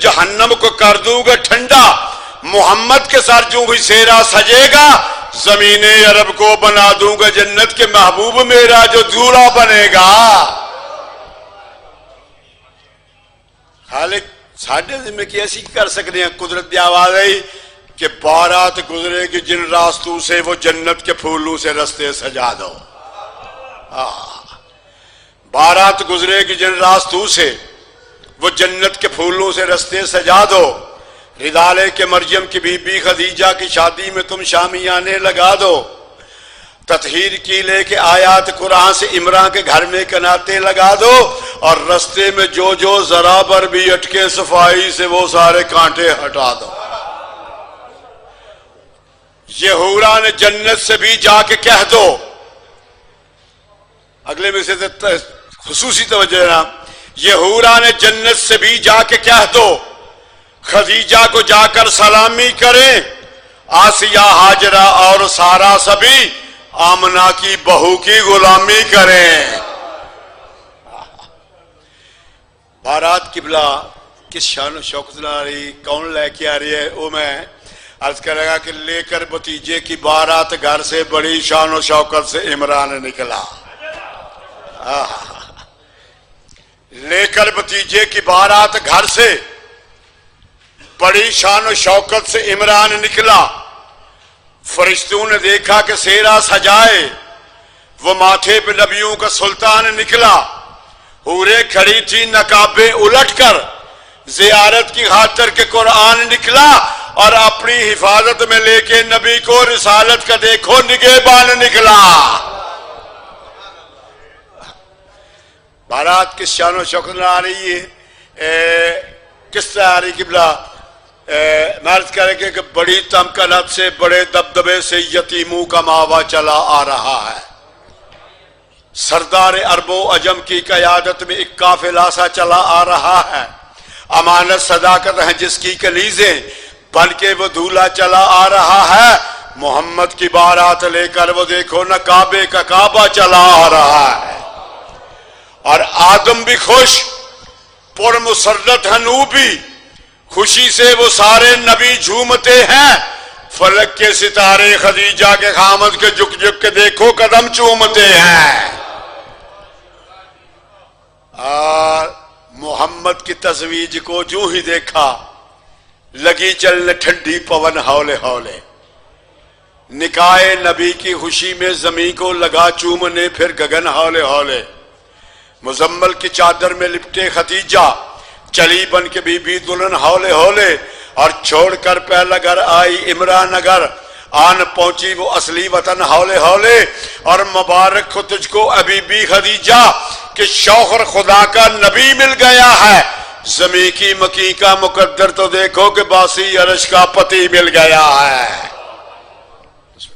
جہنم کو کر دوں گا ٹھنڈا، محمد کے سر جو ہوئی سیرا سجے گا، زمین عرب کو بنا دوں گا جنت کے محبوب میرا جو دورا بنے گا۔ خالق ساڑھے ذمہ کی ایسی کر سکتے ہیں، قدرت دی آواز ہے کہ بارات گزرے گی جن راستوں سے وہ جنت کے پھولوں سے رستے سجا دو۔ بارات گزرے گی جن راستوں سے وہ جنت کے پھولوں سے رستے سجا دو۔ رضالے کے مریم کی بی بی خدیجہ کی شادی میں تم شامیانے لگا دو۔ تطہیر کی لے کے آیات قرآن سے عمران کے گھر میں کناتے لگا دو، اور رستے میں جو جو ذرا پر بھی اٹکے صفائی سے وہ سارے کانٹے ہٹا دو۔ یہ حوران جنت سے بھی جا کے کہہ دو، اگلے میں سے خصوصی توجہ ہے، یہ حوران جنت سے بھی جا کے کہہ دو، خدیجہ کو جا کر سلامی کریں، آسیہ ہاجرہ اور سارا سبھی آمنہ کی بہو کی غلامی کریں۔ بارات قبلہ کس شان و شوکت نہ آ رہی، کون لے کے آ رہی ہے؟ وہ میں عرض کرے گا کہ لے کر بھتیجے کی بارات گھر سے بڑی شان و شوکت سے عمران نکلا۔ لے کر بھتیجے کی بارات گھر سے بڑی شان و شوکت سے عمران نکلا۔ فرشتوں نے دیکھا کہ سیرا سجائے، وہ ماتھے پہ نبیوں کا سلطان نکلا۔ حوریں کھڑی تھی نقابیں الٹ کر، زیارت کی خاطر کے قرآن نکلا، اور اپنی حفاظت میں لے کے نبی کو رسالت کا دیکھو نگہبان نکلا۔ بارات کس شان و شوکت میں آ رہی ہے، کس طرح آ رہی قبلہ؟ مرد کرے کہ بڑی تمکنت سے، بڑے دبدبے سے یتیموں کا ماوا چلا آ رہا ہے۔ سردار عرب و عجم کی قیادت میں ایک قافلہ سا چلا آ رہا ہے۔ امانت صداقت ہیں جس کی کلیزیں بن کے وہ دھولا چلا آ رہا ہے۔ محمد کی بارات لے کر وہ دیکھو نہ کعبے کا کعبہ چلا آ رہا ہے، اور آدم بھی خوش، پر مسرت ہنو بھی خوشی سے وہ سارے نبی جھومتے ہیں۔ فلک کے ستارے خدیجہ کے خامد کے جھک جھک کے دیکھو قدم چومتے ہیں۔ اور محمد کی تزویج کو جو ہی دیکھا، لگی چلنے ٹھنڈی پون ہولے ہولے۔ نکاح نبی کی خوشی میں زمین کو لگا چومنے، پھر گگن ہولے ہولے۔ مزمل کی چادر میں لپٹے خدیجہ چلی بن کے بی بی دلہن ہولے ہولے، اور چھوڑ کر پہلا گھر آئی عمران نگر، آن پہنچی وہ اصلی وطن ہولے ہولے۔ اور مبارک ہو تجھ کو ابھی بھی خدیجہ کہ شوہر خدا کا نبی مل گیا ہے۔ زمین کی مکی کا مقدر تو دیکھو کہ باسی عرش کا پتی مل گیا ہے۔